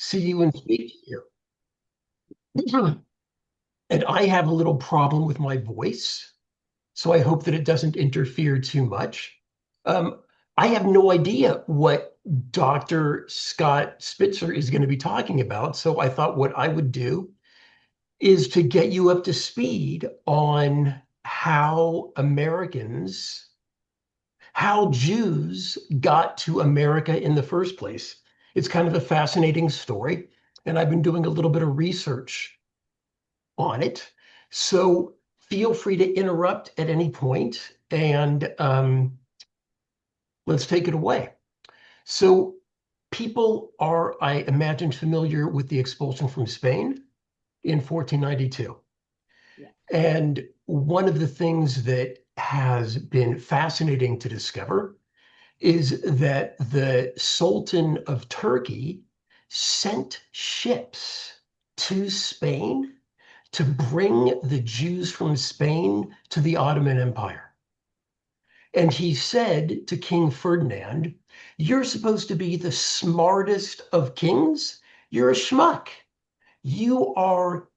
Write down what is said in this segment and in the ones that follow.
see you and speak to you. And I have a little problem with my voice, so I hope that it doesn't interfere too much. Um, I have no idea what Dr. Scott Spitzer is going to be talking about, so I thought what I would do is to get you up to speed on how Jews got to America in the first place. It's kind of a fascinating story, and I've been doing a little bit of research on it. So feel free to interrupt at any point, and let's take it away. So people are, I imagine, familiar with the expulsion from Spain in 1492. Yeah. And one of the things that has been fascinating to discover is that the Sultan of Turkey sent ships to Spain to bring the Jews from Spain to the Ottoman Empire. And he said to King Ferdinand, "You're supposed to be the smartest of kings. You're a schmuck. You are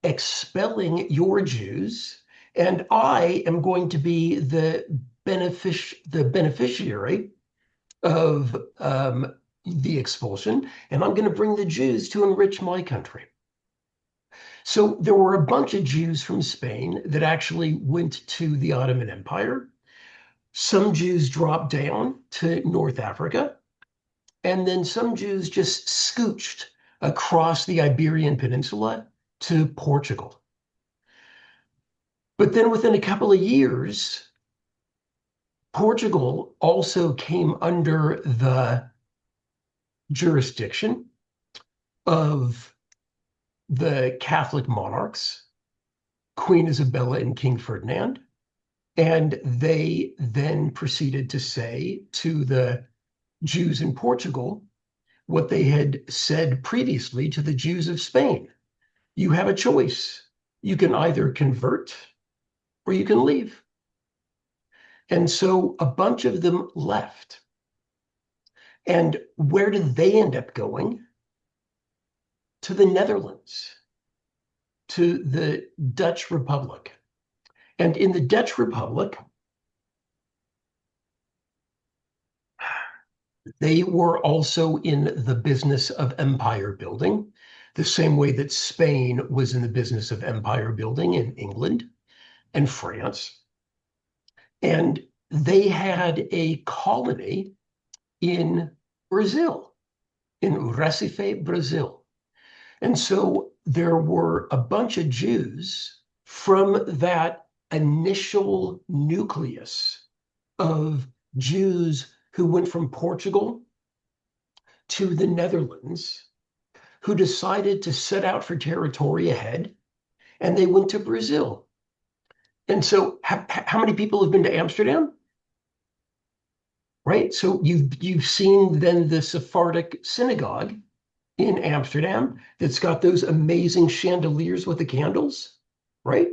expelling your Jews, and I am going to be the beneficiary of the expulsion, and I'm going to bring the Jews to enrich my country." So there were a bunch of Jews from Spain that actually went to the Ottoman Empire. Some Jews dropped down to North Africa, and then some Jews just scooched across the Iberian Peninsula to Portugal. But then within a couple of years, Portugal also came under the jurisdiction of the Catholic monarchs, Queen Isabella and King Ferdinand. And they then proceeded to say to the Jews in Portugal what they had said previously to the Jews of Spain. You have a choice. You can either convert or you can leave. And so a bunch of them left. And where did they end up going? To the Netherlands, to the Dutch Republic. And in the Dutch Republic, they were also in the business of empire building, the same way that Spain was in the business of empire building in England and France. And they had a colony in Brazil, in Recife, Brazil. And so there were a bunch of Jews from that initial nucleus of Jews who went from Portugal to the Netherlands, who decided to set out for territory ahead, and they went to Brazil. And so how many people have been to Amsterdam? Right? So you've seen then the Sephardic synagogue in Amsterdam that's got those amazing chandeliers with the candles, right?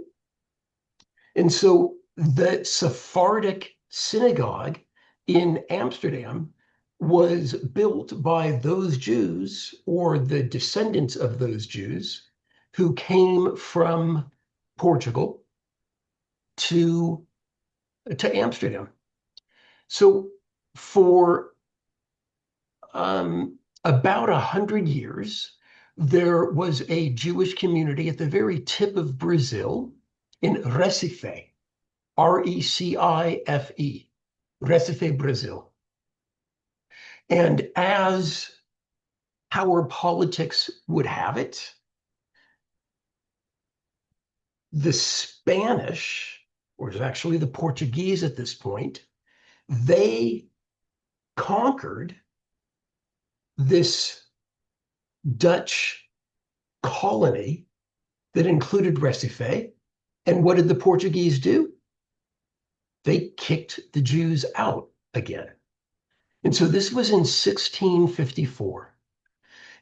And so the Sephardic synagogue in Amsterdam was built by those Jews or the descendants of those Jews who came from Portugal to Amsterdam. So for about 100 years, there was a Jewish community at the very tip of Brazil in Recife, Recife, Recife, Brazil. And as power politics would have it, the Spanish, or it's actually the Portuguese at this point, they conquered this Dutch colony that included Recife. And what did the Portuguese do? They kicked the Jews out again. And so this was in 1654.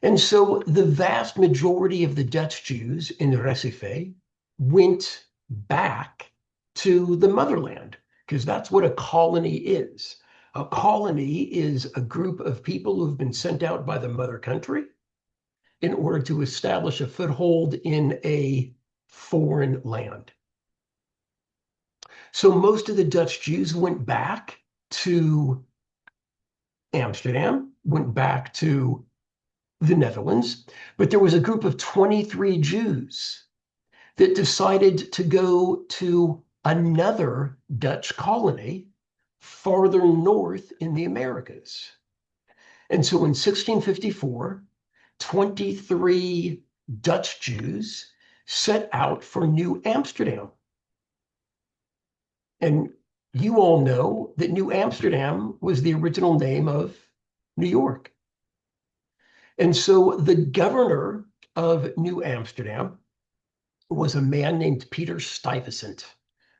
And so the vast majority of the Dutch Jews in Recife went back to the motherland, because that's what a colony is. A colony is a group of people who've been sent out by the mother country, in order to establish a foothold in a foreign land. So most of the Dutch Jews went back to Amsterdam, went back to the Netherlands, but there was a group of 23 Jews that decided to go to another Dutch colony farther north in the Americas. And so in 1654, 23 Dutch Jews set out for New Amsterdam. And you all know that New Amsterdam was the original name of New York. And so the governor of New Amsterdam was a man named Peter Stuyvesant,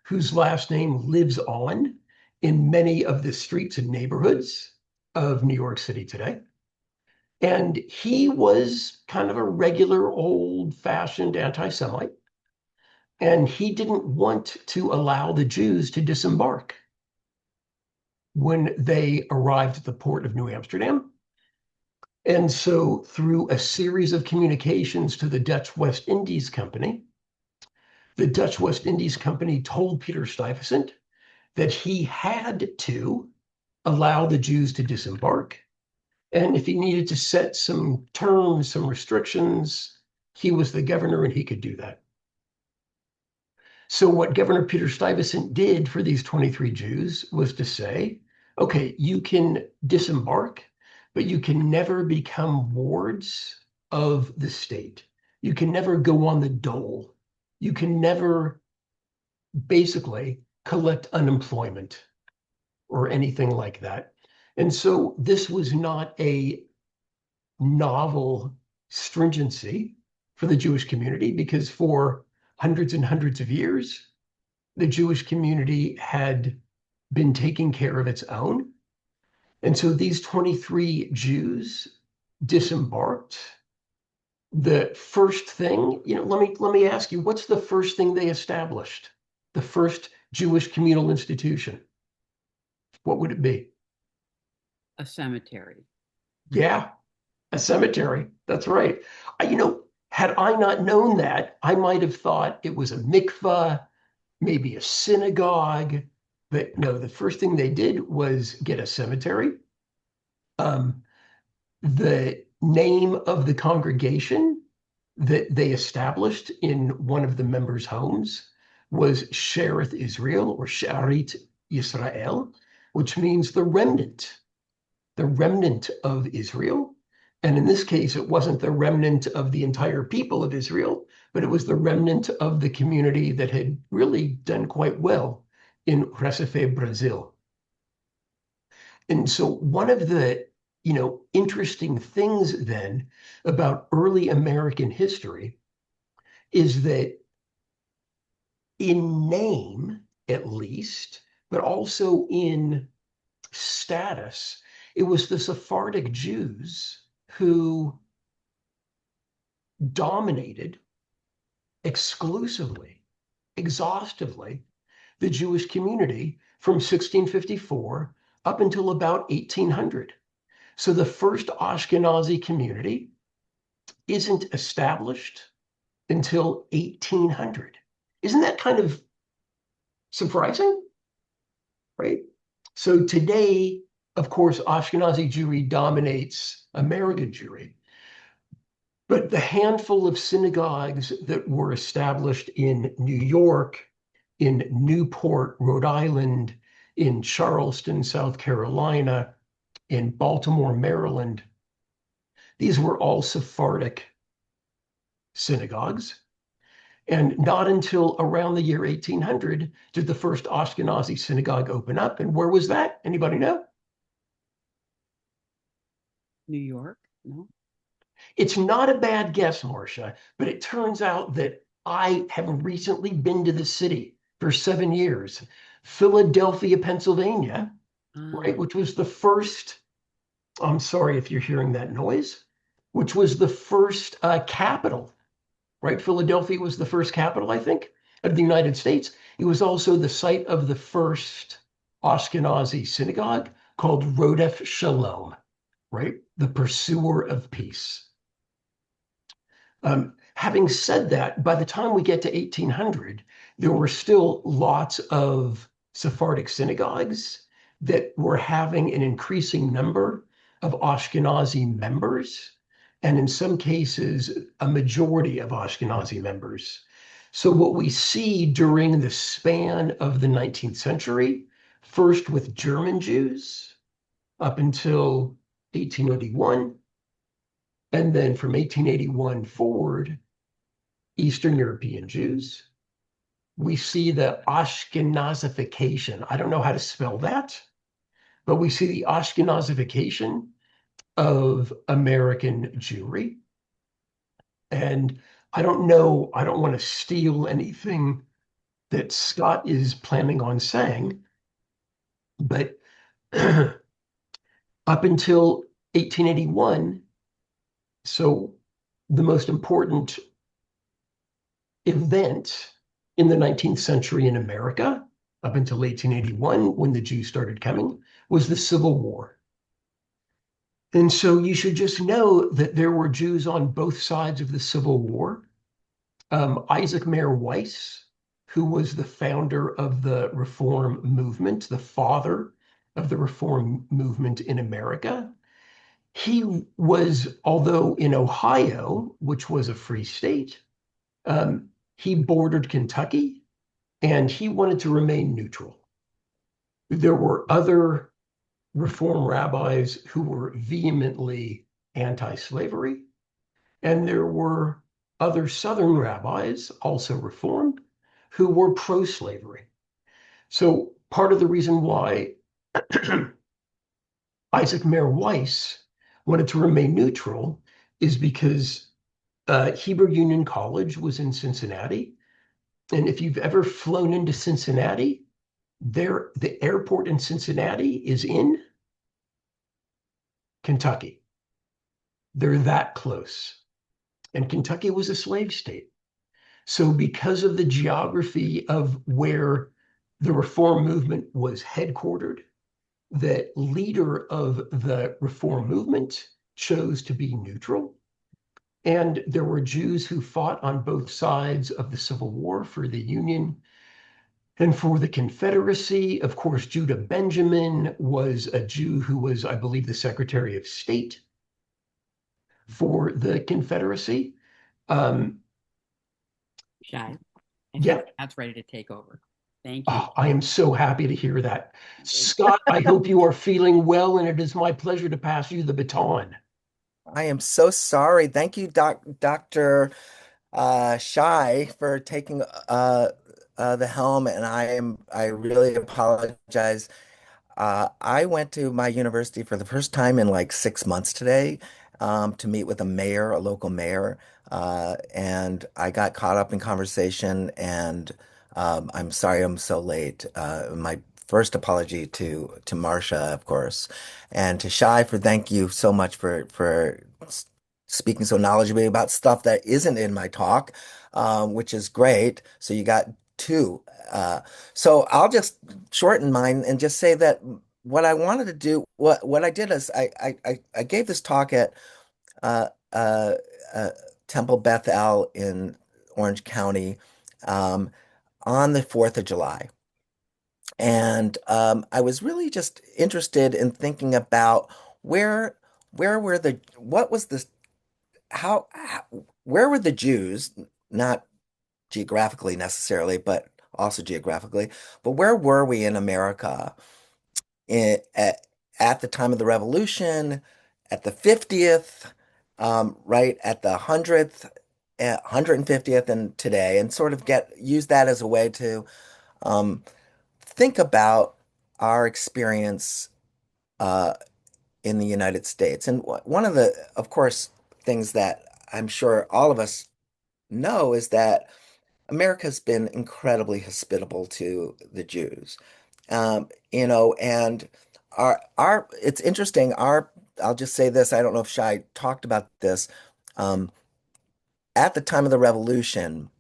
whose last name lives on in many of the streets and neighborhoods of New York City today. And he was kind of a regular old-fashioned anti-Semite. And he didn't want to allow the Jews to disembark when they arrived at the port of New Amsterdam. And so through a series of communications to the Dutch West Indies Company, the Dutch West Indies Company told Peter Stuyvesant that he had to allow the Jews to disembark. And if he needed to set some terms, some restrictions, he was the governor and he could do that. So what Governor Peter Stuyvesant did for these 23 Jews was to say, okay, you can disembark, but you can never become wards of the state. You can never go on the dole. You can never basically collect unemployment or anything like that. And so this was not a novel stringency for the Jewish community, because for hundreds and hundreds of years, the Jewish community had been taking care of its own. And so these 23 Jews disembarked. The first thing, let me ask you, what's the first thing they established? The first Jewish communal institution? What would it be? A cemetery. Yeah, a cemetery. That's right. Had I not known that, I might have thought it was a mikveh, maybe a synagogue. But no, the first thing they did was get a cemetery. The name of the congregation that they established in one of the members' homes was Sherith Israel, or Sharit Yisrael, which means the remnant of Israel. And in this case, it wasn't the remnant of the entire people of Israel, but it was the remnant of the community that had really done quite well in Recife, Brazil. And so one of the interesting things then about early American history is that in name, at least, but also in status, it was the Sephardic Jews who dominated exclusively, exhaustively, the Jewish community from 1654 up until about 1800. So the first Ashkenazi community isn't established until 1800. Isn't that kind of surprising? Right? So today, of course, Ashkenazi Jewry dominates American Jewry. But the handful of synagogues that were established in New York, in Newport, Rhode Island, in Charleston, South Carolina, in Baltimore, Maryland, these were all Sephardic synagogues. And not until around the year 1800 did the first Ashkenazi synagogue open up. And where was that? Anybody know? New York? No. It's not a bad guess, Marcia, but it turns out that I have recently been to the city for 7 years. Philadelphia, Pennsylvania, right, which was the first, I'm sorry if you're hearing that noise, which was the first capital, right? Philadelphia was the first capital, I think, of the United States. It was also the site of the first Ashkenazi synagogue called Rodef Shalom, right? The pursuer of peace. Having said that, by the time we get to 1800, there were still lots of Sephardic synagogues that were having an increasing number of Ashkenazi members, and in some cases, a majority of Ashkenazi members. So, what we see during the span of the 19th century, first with German Jews up until 1881, and then from 1881 forward, Eastern European Jews. We see the Ashkenazification. I don't know how to spell that, but we see the Ashkenazification of American Jewry. And I don't know, I don't want to steal anything that Scott is planning on saying, but up until 1881, so the most important event in the 19th century in America, up until 1881, when the Jews started coming, was the Civil War. And so you should just know that there were Jews on both sides of the Civil War. Isaac Mayer Weiss, who was the founder of the Reform movement, the father of the Reform movement in America, he was, although in Ohio, which was a free state, he bordered Kentucky and he wanted to remain neutral. There were other Reform rabbis who were vehemently anti-slavery, and there were other Southern rabbis, also Reformed, who were pro-slavery. So part of the reason why Isaac Mayer Weiss wanted to remain neutral is because Hebrew Union College was in Cincinnati. And if you've ever flown into Cincinnati, the airport in Cincinnati is in Kentucky. They're that close. And Kentucky was a slave state. So because of the geography of where the reform movement was headquartered, the leader of the reform movement chose to be neutral. And there were Jews who fought on both sides of the Civil War for the Union and for the Confederacy. Of course, Judah Benjamin was a Jew who was, I believe, the Secretary of State for the Confederacy. Um, Shai, I yeah, think that's ready to take over. Thank you. I am so happy to hear that. Scott, I hope you are feeling well, and it is my pleasure to pass you the baton. I am so sorry. Thank you, Dr. Shy, for taking the helm, and I really apologize. I went to my university for the first time in like 6 months today, to meet with a mayor, a local mayor, and I got caught up in conversation, and I'm sorry I'm so late. My first apology to Marcia, of course, and to Shai for thank you so much for speaking so knowledgeably about stuff that isn't in my talk, which is great. So you got two. So I'll just shorten mine and just say that what I wanted to do, what I did is I gave this talk at uh, uh, uh, Temple Beth El in Orange County, um, on the 4th of July. And I was really just interested in thinking about where where were the what was the how where were the Jews, not geographically necessarily, but also geographically, but where were we in America in, at the time of the Revolution, at the 50th, right at the 100th, 150th, and today, and sort of get use that as a way to um, think about our experience uh, in the United States. And one of the, of course, things that I'm sure all of us know is that America's been incredibly hospitable to the Jews. And our it's interesting, I'll just say this, I don't know if Shai talked about this. Um, at the time of the Revolution,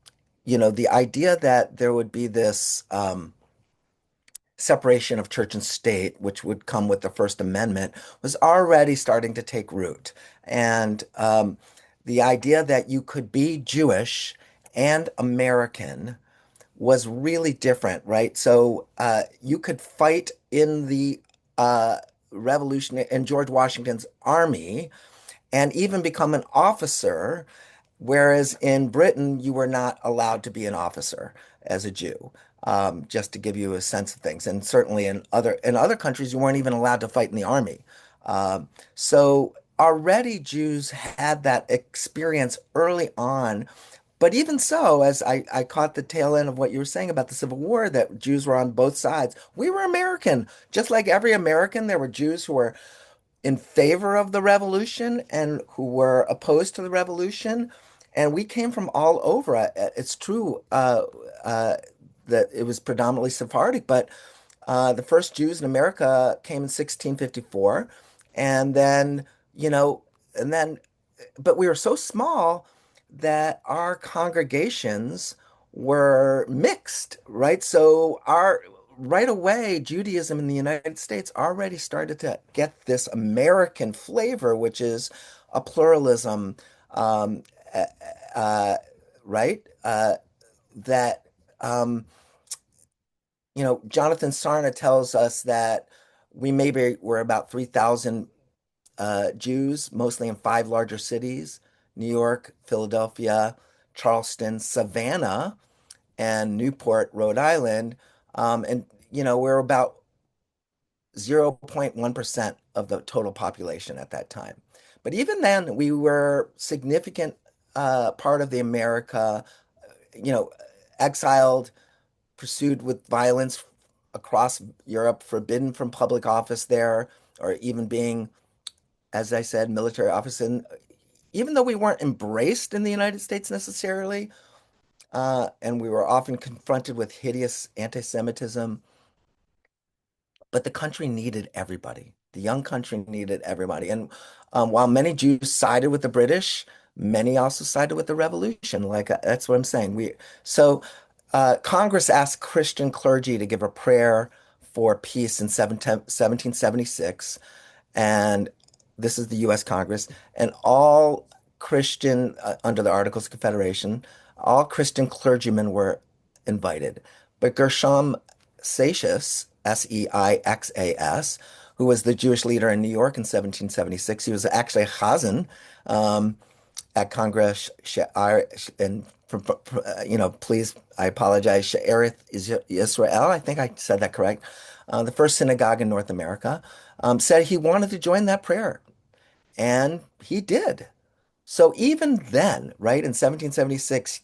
the idea that there would be this separation of church and state, which would come with the First Amendment, was already starting to take root. And the idea that you could be Jewish and American was really different, right? So you could fight in the revolution in George Washington's army and even become an officer, whereas in Britain, you were not allowed to be an officer as a Jew. Just to give you a sense of things, and certainly in other countries, you weren't even allowed to fight in the army. So already Jews had that experience early on, but even so, as I caught the tail end of what you were saying about the Civil War, that Jews were on both sides. We were American. Just like every American, there were Jews who were in favor of the revolution and who were opposed to the revolution. And we came from all over. It's true uh, that it was predominantly Sephardic, but the first Jews in America came in 1654. And then, you know, and then but we were so small that our congregations were mixed, right? So our right away, Judaism in the United States already started to get this American flavor, which is a pluralism, um, uh, uh, right? That um, Jonathan Sarna tells us that we maybe were about 3,000 Jews, mostly in five larger cities: New York, Philadelphia, Charleston, Savannah, and Newport, Rhode Island. And we're about 0.1% of the total population at that time. But even then, we were significant part of the America, you know, exiled, pursued with violence across Europe, forbidden from public office there, or even being, as I said, military office. And even though we weren't embraced in the United States necessarily, and we were often confronted with hideous anti-Semitism, but the country needed everybody. The young country needed everybody. And while many Jews sided with the British, many also sided with the revolution. Like that's what I'm saying. Congress asked Christian clergy to give a prayer for peace in 1776, and this is the U.S. Congress, and all Christian, under the Articles of Confederation, all Christian clergymen were invited. But Gershom Seixas, Seixas, who was the Jewish leader in New York in 1776, he was actually a Chazan at Congress, and please, I apologize, She'erith Israel, I think I said that correct, the first synagogue in North America, said he wanted to join that prayer, and he did. So even then, right, in 1776,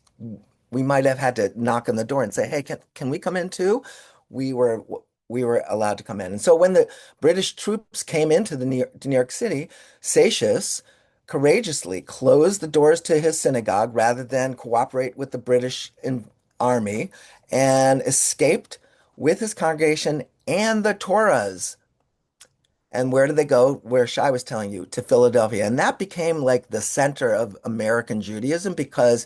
we might have had to knock on the door and say, "Hey, can we come in too?" We were we were allowed to come in. And so when the British troops came into to New York City, Seixas courageously closed the doors to his synagogue rather than cooperate with the army, and escaped with his congregation and the Torahs. And where did they go? Where Shai was telling you, to Philadelphia. And that became like the center of American Judaism, because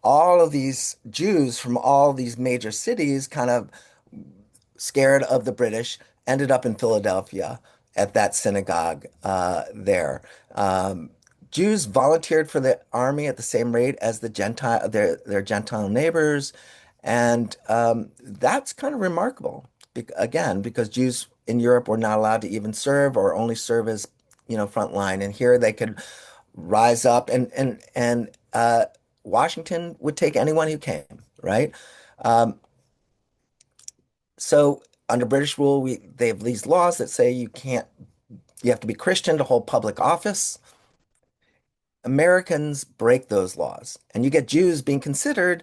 all of these Jews from all these major cities, kind of scared of the British, ended up in Philadelphia at that synagogue there. Um, Jews volunteered for the army at the same rate as their Gentile neighbors, and that's kind of remarkable. Again, because Jews in Europe were not allowed to even serve, or only serve as, frontline, and here they could rise up, and Washington would take anyone who came, right? Um, so under British rule, they have these laws that say you have to be Christian to hold public office. Americans break those laws, and you get Jews being considered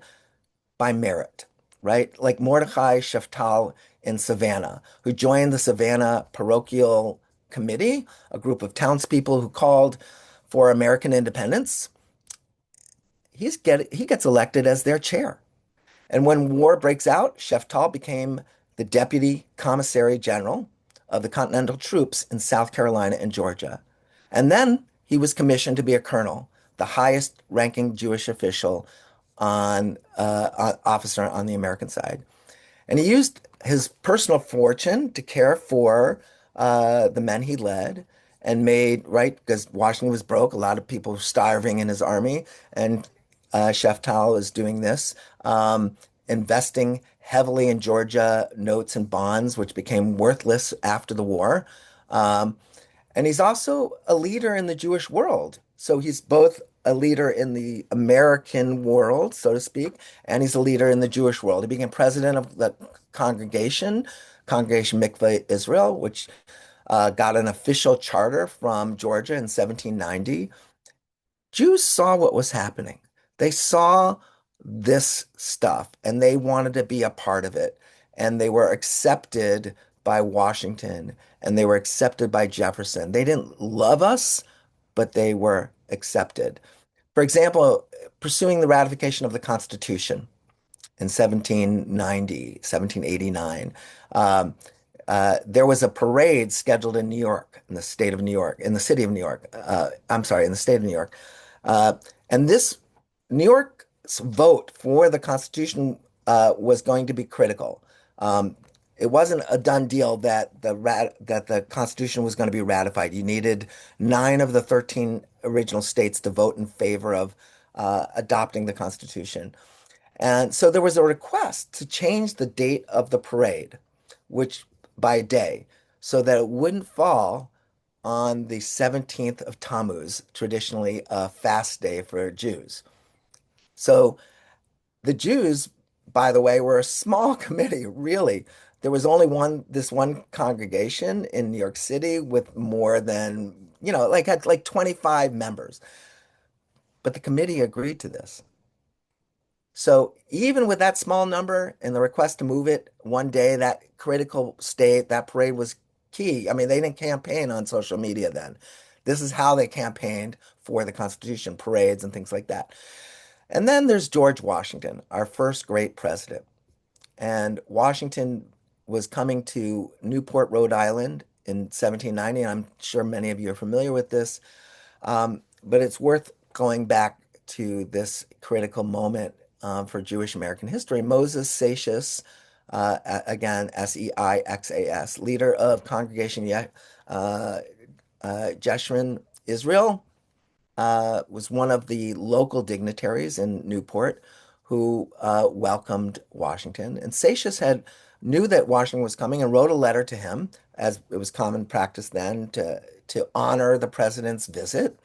by merit, right? Like Mordechai Sheftal in Savannah, who joined the Savannah Parochial Committee, a group of townspeople who called for American independence. He gets elected as their chair. And when war breaks out, Sheftal became the deputy commissary general of the Continental Troops in South Carolina and Georgia. And then he was commissioned to be a colonel, the highest ranking Jewish official officer on the American side. And he used his personal fortune to care for the men he led, and made, right, because Washington was broke, a lot of people were starving in his army, and Sheftall is doing this, investing heavily in Georgia notes and bonds, which became worthless after the war. Um, and he's also a leader in the Jewish world. So he's both a leader in the American world, so to speak, and he's a leader in the Jewish world. He became president of the Congregation Mikveh Israel, which got an official charter from Georgia in 1790. Jews saw what was happening. They saw this stuff and they wanted to be a part of it. And they were accepted by Washington and they were accepted by Jefferson. They didn't love us, but they were accepted. For example, pursuing the ratification of the Constitution in 1790, 1789. There was a parade scheduled in New York, in the state of New York, in the city of New York. I'm sorry, in the state of New York. Uh, and this New York's vote for the Constitution was going to be critical. Um, it wasn't a done deal that the Constitution was going to be ratified. You needed 9 of the 13 original states to vote in favor of adopting the Constitution. And so there was a request to change the date of the parade, which by a day, so that it wouldn't fall on the 17th of Tammuz, traditionally a fast day for Jews. So the Jews, by the way, were a small committee, really. There was only this one congregation in New York City with more than, like had like 25 members. But the committee agreed to this. So even with that small number and the request to move it one day, that critical state, that parade was key. I mean, they didn't campaign on social media then. This is how they campaigned for the Constitution, parades and things like that. And then there's George Washington, our first great president. And Washington was coming to Newport, Rhode Island in 1790. I'm sure many of you are familiar with this. But it's worth going back to this critical moment for Jewish American history. Moses Seixas, again, Seixas, leader of Congregation Jeshurun Israel, was one of the local dignitaries in Newport who welcomed Washington. And Seixas knew that Washington was coming and wrote a letter to him, as it was common practice then, to honor the president's visit.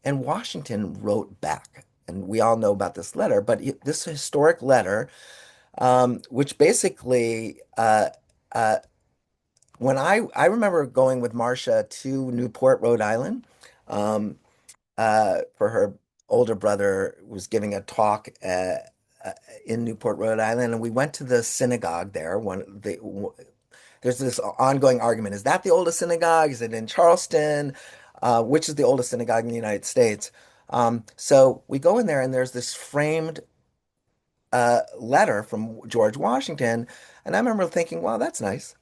And Washington wrote back. And we all know about this letter, but this historic letter, which basically, uh, when I remember going with Marcia to Newport, Rhode Island, um, for her older brother was giving a talk uh, in Newport, Rhode Island, and we went to the synagogue there. There's this ongoing argument. Is that the oldest synagogue? Is it in Charleston? Which is the oldest synagogue in the United States? So we go in there and there's this framed letter from George Washington. And I remember thinking, wow, that's nice.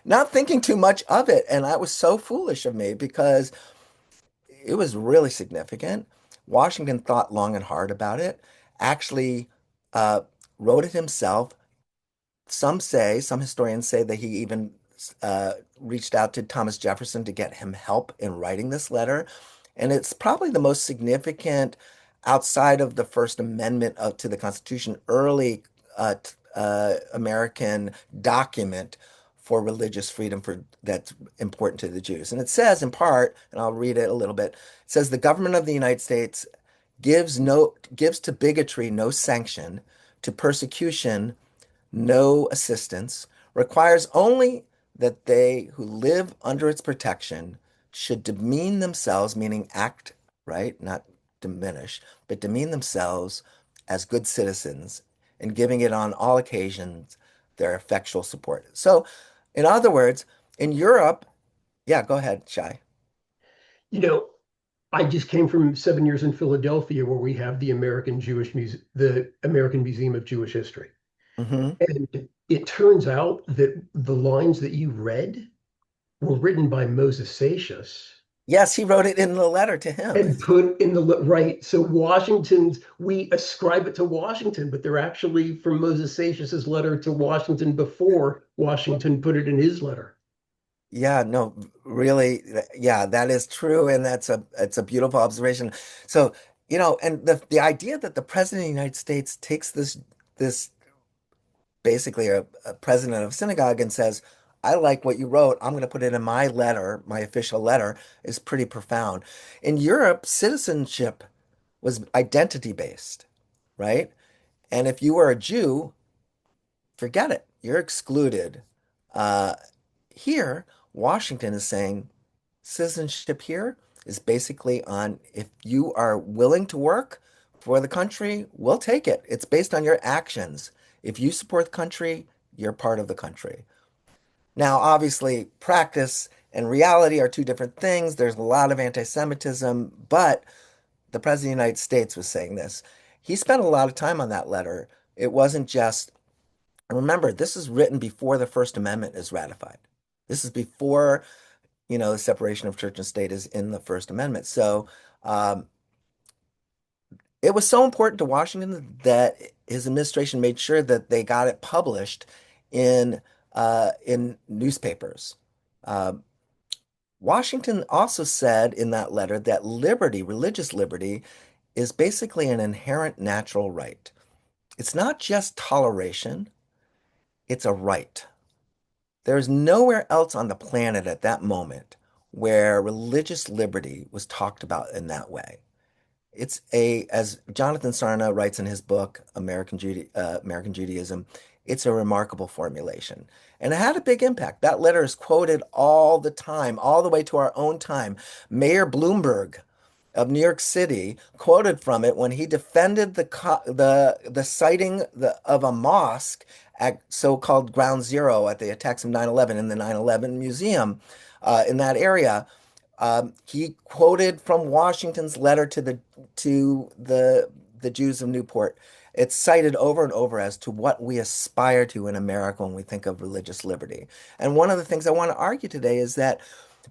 Not thinking too much of it. And that was so foolish of me because it was really significant. Washington thought long and hard about it, actually uh, wrote it himself. Some historians say that he even reached out to Thomas Jefferson to get him help in writing this letter. And it's probably the most significant outside of the First Amendment to the Constitution, early American document for religious freedom that's important to the Jews. And it says in part, and I'll read it a little bit, it says the government of the United States gives to bigotry no sanction, to persecution no assistance, requires only that they who live under its protection should demean themselves, meaning act, right, not diminish, but demean themselves as good citizens and giving it on all occasions their effectual support. So, in other words, in Europe, yeah, go ahead, Shai. You know, I just came from 7 years in Philadelphia where we have the American Museum of Jewish History. Hmm. And it turns out that the lines that you read were written by Moses Seixas Yes, he wrote it in the letter to him. and put in the right. So we ascribe it to Washington, but they're actually from Moses Seixas's letter to Washington before Washington put it in his letter. Yeah, no, really, yeah, that is true, and that's a it's a beautiful observation. So, and the idea that the president of the United States takes this basically a president of synagogue and says, "I like what you wrote. I'm going to put it in my letter, my official letter," is pretty profound. In Europe, citizenship was identity based, right? And if you were a Jew, forget it. You're excluded. Uh, Here, Washington is saying citizenship here is basically on if you are willing to work for the country, we'll take it. It's based on your actions. If you support the country, you're part of the country. Now, obviously, practice and reality are two different things. There's a lot of anti-Semitism, but the President of the United States was saying this. He spent a lot of time on that letter. It wasn't just, and remember, this is written before the First Amendment is ratified. This is before, the separation of church and state is in the First Amendment. So um, it was so important to Washington that his administration made sure that they got it published in newspapers. Uh, Washington also said in that letter that liberty, religious liberty, is basically an inherent natural right. It's not just toleration, it's a right. There's nowhere else on the planet at that moment where religious liberty was talked about in that way. As Jonathan Sarna writes in his book, American Judaism, it's a remarkable formulation. And it had a big impact. That letter is quoted all the time, all the way to our own time. Mayor Bloomberg of New York City quoted from it when he defended the sighting of a mosque at so-called Ground Zero at the attacks of 9/11 in the 9/11 museum in that area. He quoted from Washington's letter to the Jews of Newport. It's cited over and over as to what we aspire to in America when we think of religious liberty. And one of the things I want to argue today is that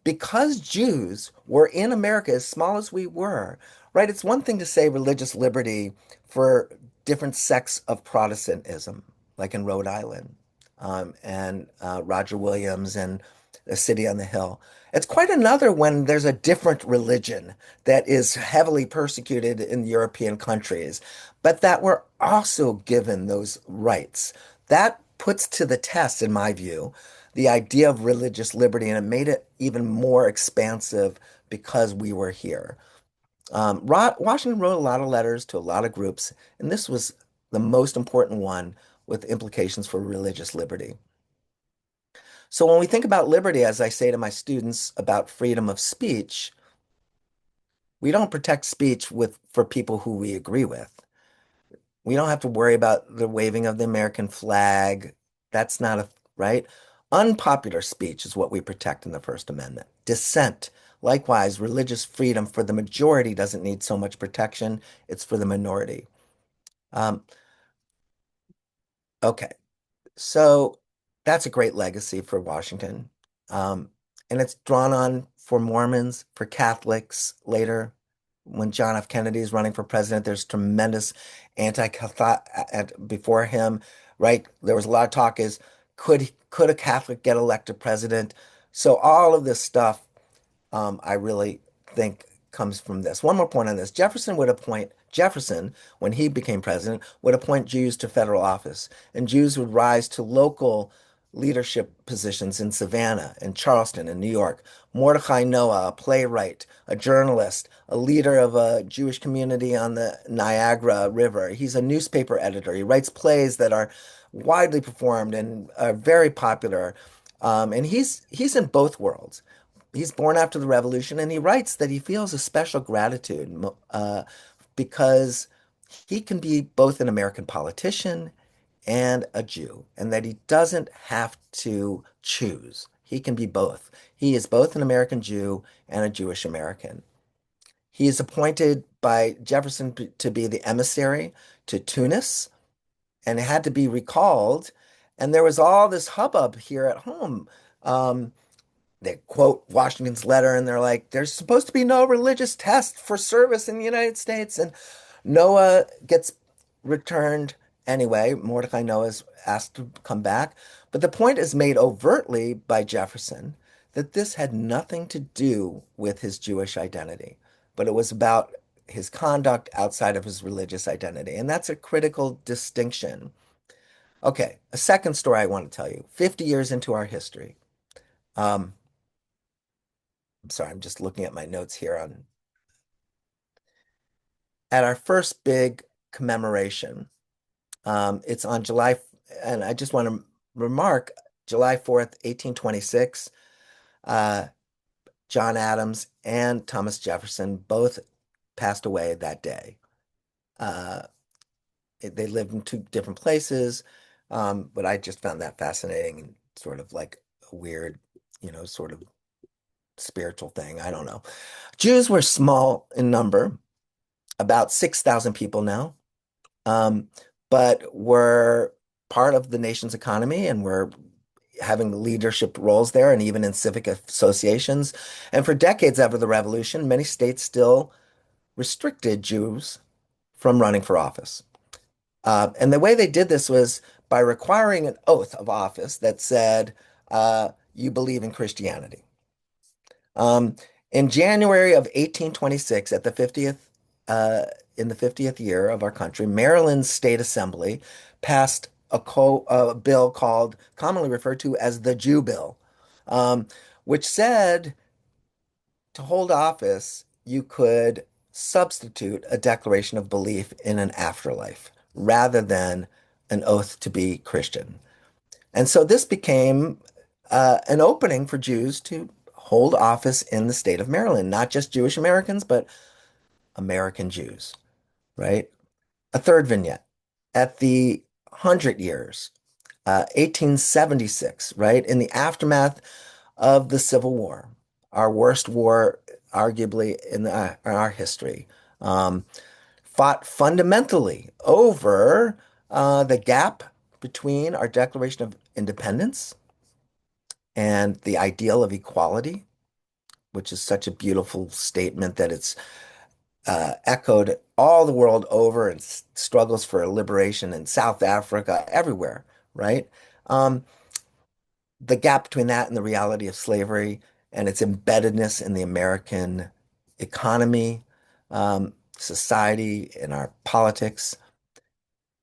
because Jews were in America as small as we were, right? It's one thing to say religious liberty for different sects of Protestantism, like in Rhode Island, and Roger Williams and the City on the Hill. It's quite another when there's a different religion that is heavily persecuted in European countries, but that we're also given those rights. That puts to the test, in my view, the idea of religious liberty, and it made it even more expansive because we were here. Washington wrote a lot of letters to a lot of groups, and this was the most important one with implications for religious liberty. So when we think about liberty, as I say to my students about freedom of speech, we don't protect speech for people who we agree with. We don't have to worry about the waving of the American flag. That's not right. Unpopular speech is what we protect in the First Amendment. Dissent, likewise, religious freedom for the majority doesn't need so much protection. It's for the minority. Um, okay. So that's a great legacy for Washington. Um, and it's drawn on for Mormons, for Catholics later. When John F. Kennedy is running for president, there's tremendous anti-Catholic before him, right? There was a lot of talk is could a Catholic get elected president? So all of this stuff I really think comes from this. One more point on this. Jefferson, when he became president, would appoint Jews to federal office, and Jews would rise to local leadership positions in Savannah and Charleston and New York. Mordecai Noah, a playwright, a journalist, a leader of a Jewish community on the Niagara River. He's a newspaper editor. He writes plays that are widely performed and are very popular. And he's in both worlds. He's born after the revolution, and he writes that he feels a special gratitude because he can be both an American politician and a Jew, and that he doesn't have to choose. He can be both. He is both an American Jew and a Jewish American. He is appointed by Jefferson to be the emissary to Tunis and had to be recalled. And there was all this hubbub here at home. They quote Washington's letter and they're like, there's supposed to be no religious test for service in the United States. And Noah gets returned anyway. Mordecai Noah is asked to come back. But the point is made overtly by Jefferson that this had nothing to do with his Jewish identity, but it was about his conduct outside of his religious identity. And that's a critical distinction. Okay, a second story I want to tell you. 50 years into our history. Um, I'm sorry, I'm just looking at my notes here on at our first big commemoration. It's on July, and I just want to remark July 4th, 1826. Uh, John Adams and Thomas Jefferson both passed away that day. Uh, they lived in two different places, but I just found that fascinating and sort of like a weird, sort of spiritual thing. I don't know. Jews were small in number, about 6,000 people now, um, but were part of the nation's economy and were having leadership roles there and even in civic associations. And for decades after the revolution, many states still restricted Jews from running for office. And the way they did this was by requiring an oath of office that said, you believe in Christianity. Um, in January of 1826, at the 50th, in the 50th year of our country, Maryland's State Assembly passed a bill called, commonly referred to as the Jew Bill, um, which said to hold office, you could substitute a declaration of belief in an afterlife rather than an oath to be Christian. And so this became an opening for Jews to hold office in the state of Maryland, not just Jewish Americans, but American Jews, right? A third vignette. At the 100 years, 1876, right? In the aftermath of the Civil War, our worst war, arguably, in our history, um, fought fundamentally over the gap between our Declaration of Independence and the ideal of equality, which is such a beautiful statement that it's echoed all the world over and struggles for liberation in South Africa, everywhere, right? Um, the gap between that and the reality of slavery and its embeddedness in the American economy, society, in our politics.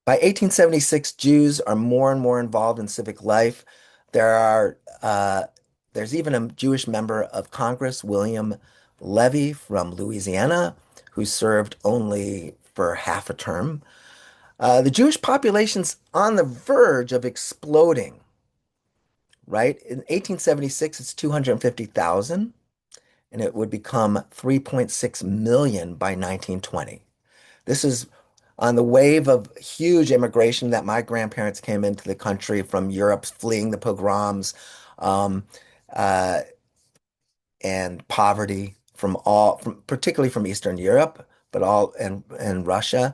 By 1876, Jews are more and more involved in civic life. There are there's even a Jewish member of Congress, William Levy from Louisiana, who served only for half a term. The Jewish population's on the verge of exploding, right? In 1876, it's 250,000, and it would become 3.6 million by 1920. This is on the wave of huge immigration that my grandparents came into the country from Europe, fleeing the pogroms, um, uh, and poverty particularly from Eastern Europe, but all and Russia.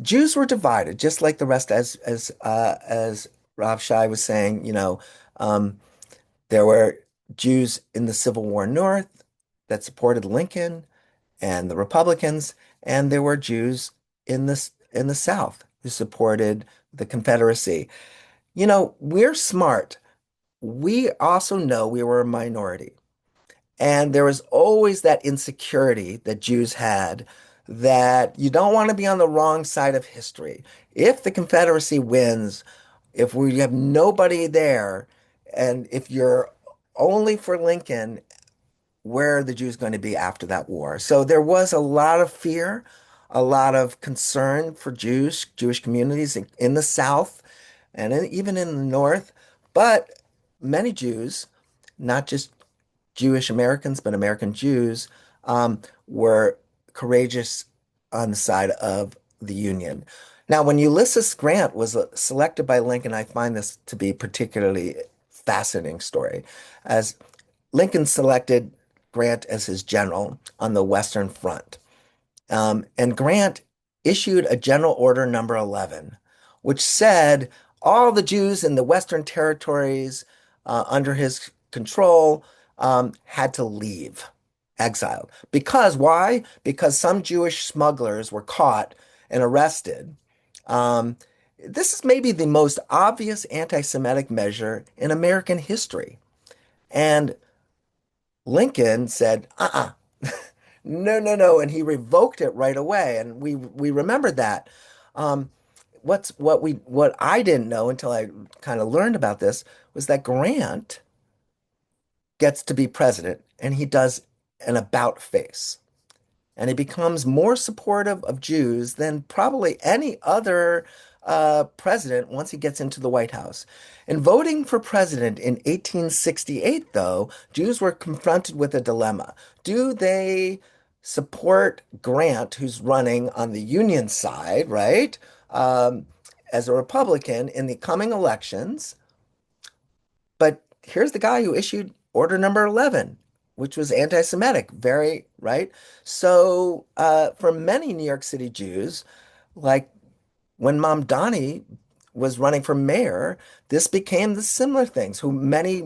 Jews were divided, just like the rest, as Rav Shai was saying. Um, there were Jews in the Civil War North that supported Lincoln and the Republicans, and there were Jews in the South who supported the Confederacy. We're smart. We also know we were a minority. And there was always that insecurity that Jews had that you don't want to be on the wrong side of history. If the Confederacy wins, if we have nobody there, and if you're only for Lincoln, where are the Jews going to be after that war? So there was a lot of fear, a lot of concern for Jewish communities in the South and even in the North. But many Jews, not just Jewish Americans, but American Jews, were courageous on the side of the Union. Now, when Ulysses Grant was selected by Lincoln, I find this to be particularly fascinating story, as Lincoln selected Grant as his general on the Western Front. And Grant issued a General Order number 11, which said all the Jews in the Western territories under his control had to leave, exiled. Because why? Because some Jewish smugglers were caught and arrested. Um, this is maybe the most obvious anti-Semitic measure in American history. And Lincoln said, no, no, no, and he revoked it right away, and we remembered that. Um, what I didn't know until I kind of learned about this was that Grant gets to be president, and he does an about face. And he becomes more supportive of Jews than probably any other president once he gets into the White House. In voting for president in 1868, though, Jews were confronted with a dilemma. Do they support Grant, who's running on the Union side, right, um, as a Republican in the coming elections? But here's the guy who issued order number 11, which was anti-Semitic, very, right? So, for many New York City Jews, like when Mamdani was running for mayor, this became the similar things. Who many,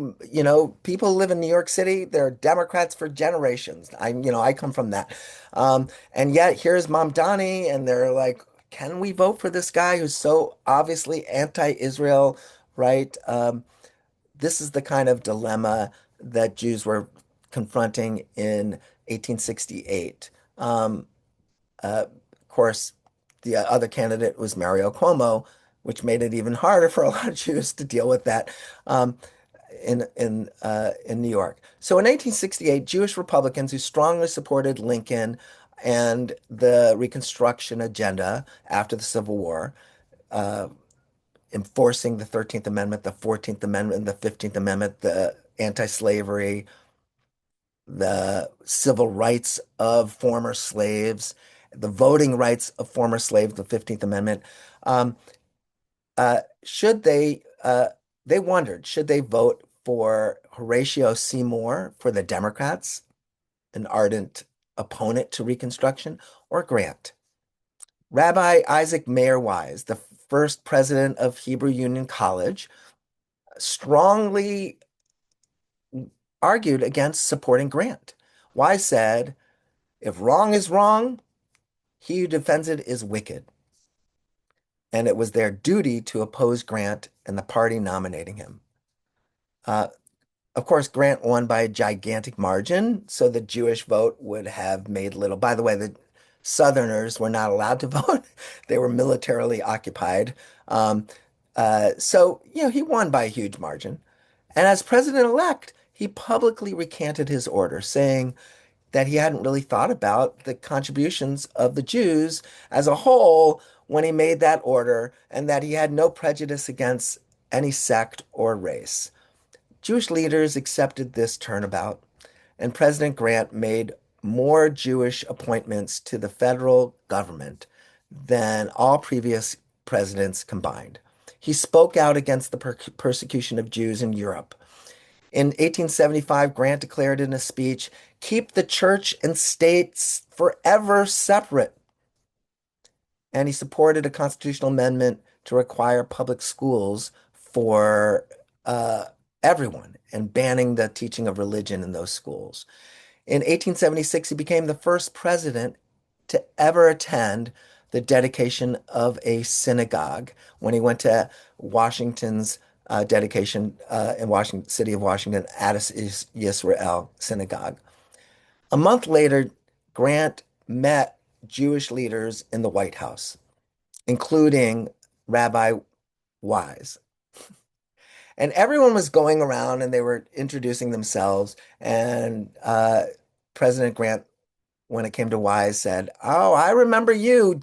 people live in New York City, they're Democrats for generations. I come from that. And yet here's Mamdani, and they're like, can we vote for this guy who's so obviously anti-Israel, right? This is the kind of dilemma that Jews were confronting in 1868. Of course, the other candidate was Mario Cuomo, which made it even harder for a lot of Jews to deal with that um, in New York. So in 1868, Jewish Republicans who strongly supported Lincoln and the Reconstruction agenda after the Civil War, uh, enforcing the 13th Amendment, the 14th Amendment, the 15th Amendment, the anti-slavery, the civil rights of former slaves, the voting rights of former slaves, the 15th Amendment. Um, should they wondered, should they vote for Horatio Seymour for the Democrats, an ardent opponent to Reconstruction, or Grant? Rabbi Isaac Mayer Wise, the first president of Hebrew Union College, strongly argued against supporting Grant. Wise said, if wrong is wrong, he who defends it is wicked. And it was their duty to oppose Grant and the party nominating him. Uh, of course, Grant won by a gigantic margin, so the Jewish vote would have made little. By the way, the Southerners were not allowed to vote. They were militarily occupied. Um, he won by a huge margin. And as president-elect, he publicly recanted his order, saying that he hadn't really thought about the contributions of the Jews as a whole when he made that order, and that he had no prejudice against any sect or race. Jewish leaders accepted this turnabout, and President Grant made more Jewish appointments to the federal government than all previous presidents combined. He spoke out against the persecution of Jews in Europe. In 1875, Grant declared in a speech, keep the church and states forever separate. And he supported a constitutional amendment to require public schools for uh, everyone and banning the teaching of religion in those schools. In 1876, he became the first president to ever attend the dedication of a synagogue when he went to Washington's dedication in Washington, city of Washington, Addis Yisrael Synagogue. A month later, Grant met Jewish leaders in the White House, including Rabbi Wise. And everyone was going around and they were introducing themselves. And President Grant, when it came to Wise, said, oh, I remember you.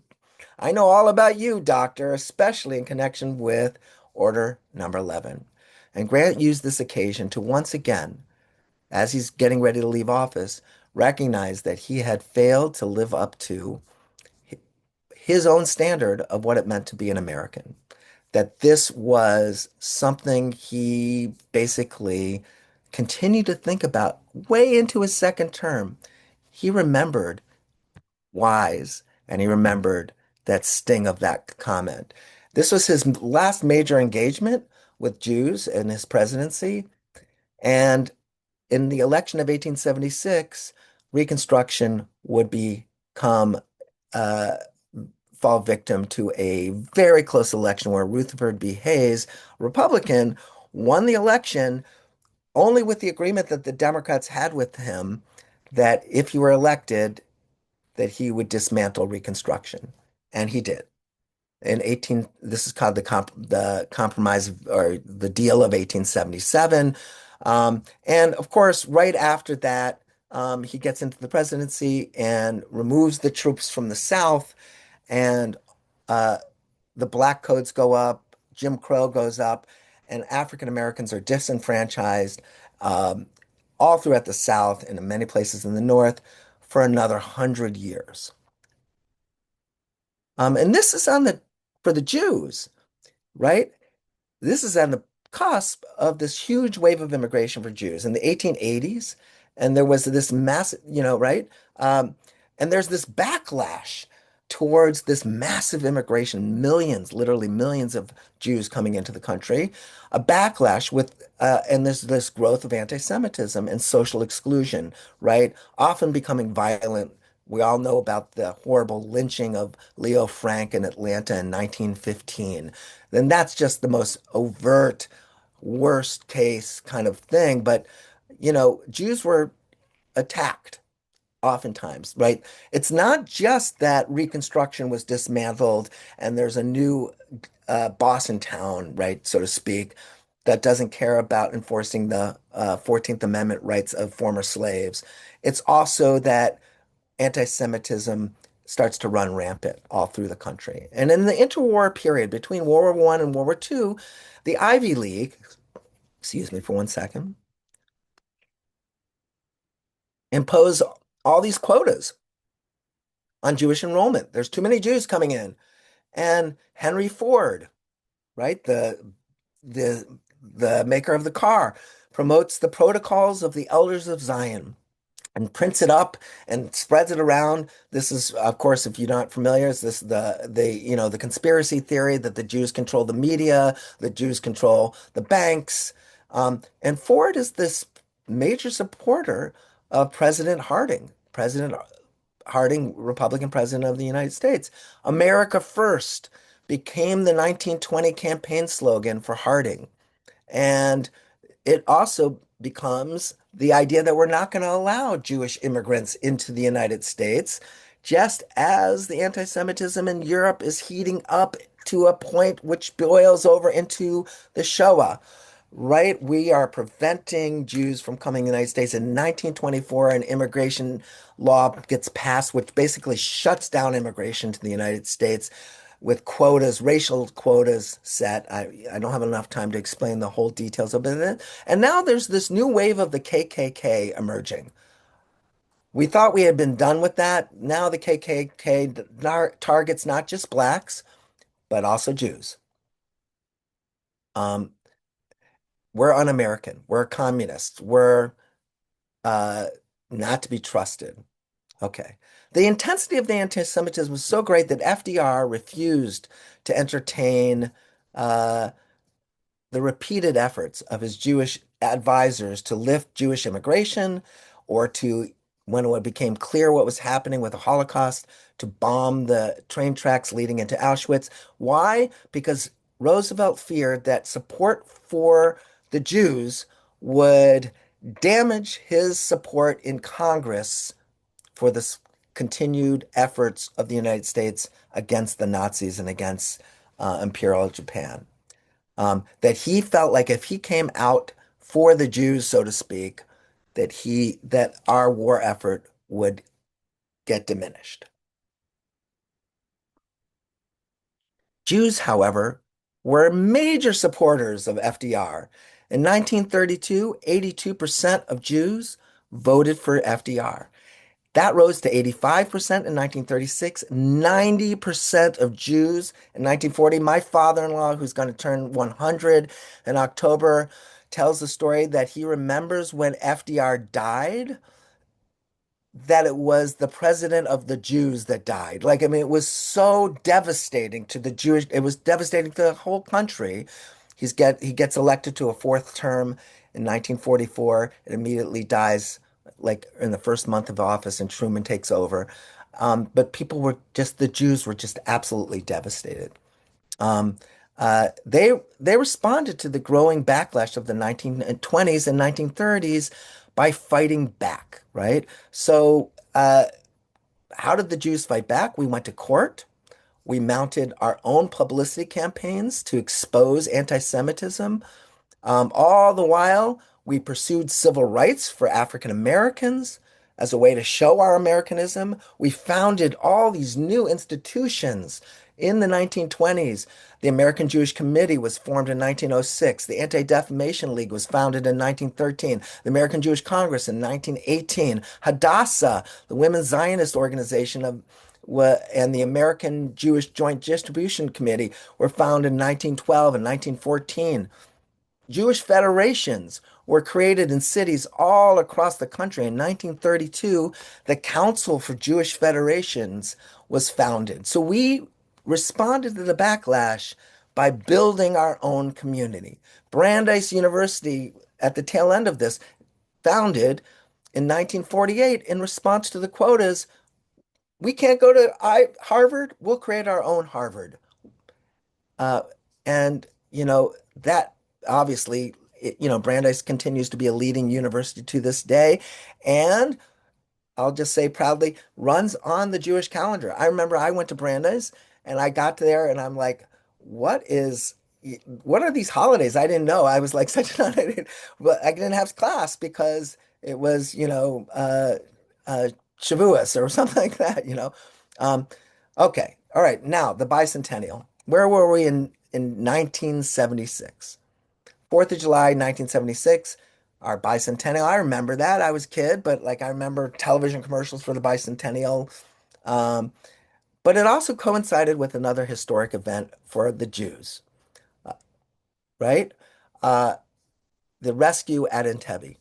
I know all about you, doctor, especially in connection with Order Number 11. And Grant used this occasion to once again, as he's getting ready to leave office, recognize that he had failed to live up to his own standard of what it meant to be an American. That this was something he basically continued to think about way into his second term. He remembered Wise and he remembered that sting of that comment. This was his last major engagement with Jews in his presidency. And in the election of 1876, Reconstruction would become uh, fall victim to a very close election where Rutherford B. Hayes, Republican, won the election only with the agreement that the Democrats had with him that if he were elected, that he would dismantle Reconstruction. And he did. In 18, this is called the compromise or the deal of 1877. And of course, right after that, he gets into the presidency and removes the troops from the South, and uh, the black codes go up, Jim Crow goes up, and African Americans are disenfranchised um, all throughout the South and in many places in the North for another 100 years. And this is on the for the Jews, right? This is on the cusp of this huge wave of immigration for Jews in the 1880s. And there was this massive, right? Um, and there's this backlash towards this massive immigration, millions, literally millions of Jews coming into the country, a backlash and there's this growth of anti-Semitism and social exclusion, right? Often becoming violent. We all know about the horrible lynching of Leo Frank in Atlanta in 1915. Then that's just the most overt, worst case kind of thing. But, Jews were attacked oftentimes, right? It's not just that Reconstruction was dismantled and there's a new boss in town, right, so to speak, that doesn't care about enforcing the 14th Amendment rights of former slaves. It's also that anti-Semitism starts to run rampant all through the country. And in the interwar period between World War I and World War II, the Ivy League, excuse me for one second, imposed all these quotas on Jewish enrollment. There's too many Jews coming in. And Henry Ford, right, the the maker of the car, promotes the protocols of the elders of Zion and prints it up and spreads it around. This is, of course, if you're not familiar, is this the conspiracy theory that the Jews control the media, the Jews control the banks, and Ford is this major supporter of President Harding, Republican president of the United States. America First became the 1920 campaign slogan for Harding. And it also becomes the idea that we're not going to allow Jewish immigrants into the United States, just as the anti-Semitism in Europe is heating up to a point which boils over into the Shoah. Right? We are preventing Jews from coming to the United States. In 1924, an immigration law gets passed, which basically shuts down immigration to the United States with quotas, racial quotas set. I don't have enough time to explain the whole details of it. And now there's this new wave of the KKK emerging. We thought we had been done with that. Now the KKK targets not just blacks, but also Jews. Um, we're un-American. We're communists. We're uh, not to be trusted. Okay. The intensity of the anti-Semitism was so great that FDR refused to entertain uh, the repeated efforts of his Jewish advisors to lift Jewish immigration or to, when it became clear what was happening with the Holocaust, to bomb the train tracks leading into Auschwitz. Why? Because Roosevelt feared that support for the Jews would damage his support in Congress for the continued efforts of the United States against the Nazis and against Imperial Japan. That he felt like if he came out for the Jews, so to speak, that our war effort would get diminished. Jews, however, were major supporters of FDR. In 1932, 82% of Jews voted for FDR. That rose to 85% in 1936, 90% of Jews in 1940. My father-in-law, who's going to turn 100 in October, tells the story that he remembers when FDR died, that it was the president of the Jews that died. Like, I mean, it was so devastating to the Jewish, it was devastating to the whole country. He gets elected to a fourth term in 1944 and immediately dies like in the first month of office, and Truman takes over. But the Jews were just absolutely devastated. Um, they responded to the growing backlash of the 1920s and 1930s by fighting back, right? So, how did the Jews fight back? We went to court. We mounted our own publicity campaigns to expose anti-Semitism. All the while, we pursued civil rights for African Americans as a way to show our Americanism. We founded all these new institutions in the 1920s. The American Jewish Committee was formed in 1906. The Anti-Defamation League was founded in 1913. The American Jewish Congress in 1918. Hadassah, the Women's Zionist Organization and the American Jewish Joint Distribution Committee were founded in 1912 and 1914. Jewish federations were created in cities all across the country. In 1932, the Council for Jewish Federations was founded. So we responded to the backlash by building our own community. Brandeis University, at the tail end of this, founded in 1948 in response to the quotas. We can't go to Harvard, we'll create our own Harvard. Uh, and, that obviously, Brandeis continues to be a leading university to this day. And I'll just say proudly, runs on the Jewish calendar. I remember I went to Brandeis and I got there and I'm like, what are these holidays? I didn't know. I was like such an, but I didn't have class because it was, Shavuos or something like that. Um, okay. All right. Now the bicentennial. Where were we in 1976? 4th of July, 1976, our bicentennial. I remember that. I was a kid, but like I remember television commercials for the bicentennial. Um, but it also coincided with another historic event for the Jews, uh, right? Uh, the rescue at Entebbe.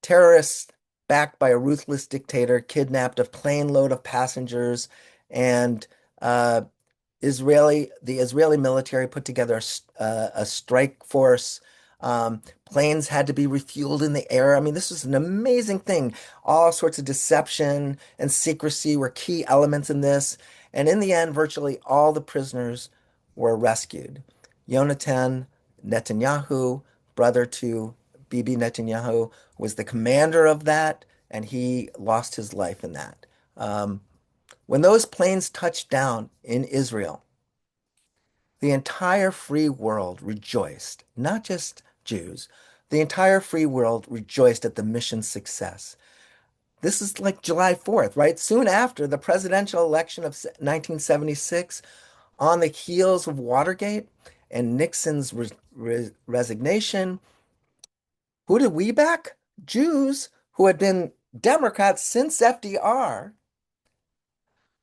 Terrorists backed by a ruthless dictator kidnapped a plane load of passengers and uh, the Israeli military put together a strike force. Planes had to be refueled in the air. I mean, this was an amazing thing. All sorts of deception and secrecy were key elements in this. And in the end, virtually all the prisoners were rescued. Yonatan Netanyahu, brother to Bibi Netanyahu, was the commander of that, and he lost his life in that. When those planes touched down in Israel, the entire free world rejoiced, not just Jews. The entire free world rejoiced at the mission's success. This is like July 4th, right? Soon after the presidential election of 1976, on the heels of Watergate and Nixon's resignation, who did we back? Jews who had been Democrats since FDR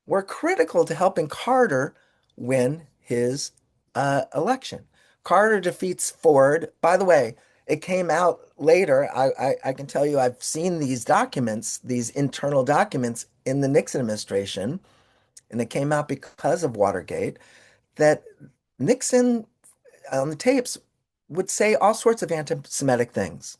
were critical to helping Carter win his election. Carter defeats Ford. By the way, it came out later. I can tell you, I've seen these documents, these internal documents in the Nixon administration, and it came out because of Watergate, that Nixon on the tapes would say all sorts of anti-Semitic things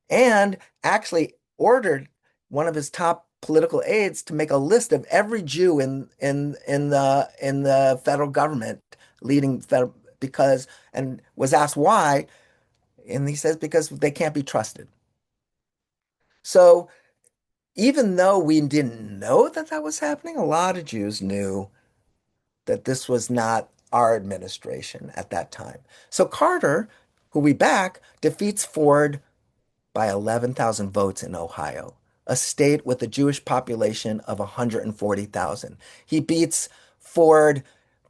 and actually ordered one of his top political aides to make a list of every Jew in the federal government leading federal because and was asked why, and he says because they can't be trusted. So even though we didn't know that that was happening, a lot of Jews knew that this was not our administration at that time. So Carter, who we back, defeats Ford by 11,000 votes in Ohio, a state with a Jewish population of 140,000. He beats Ford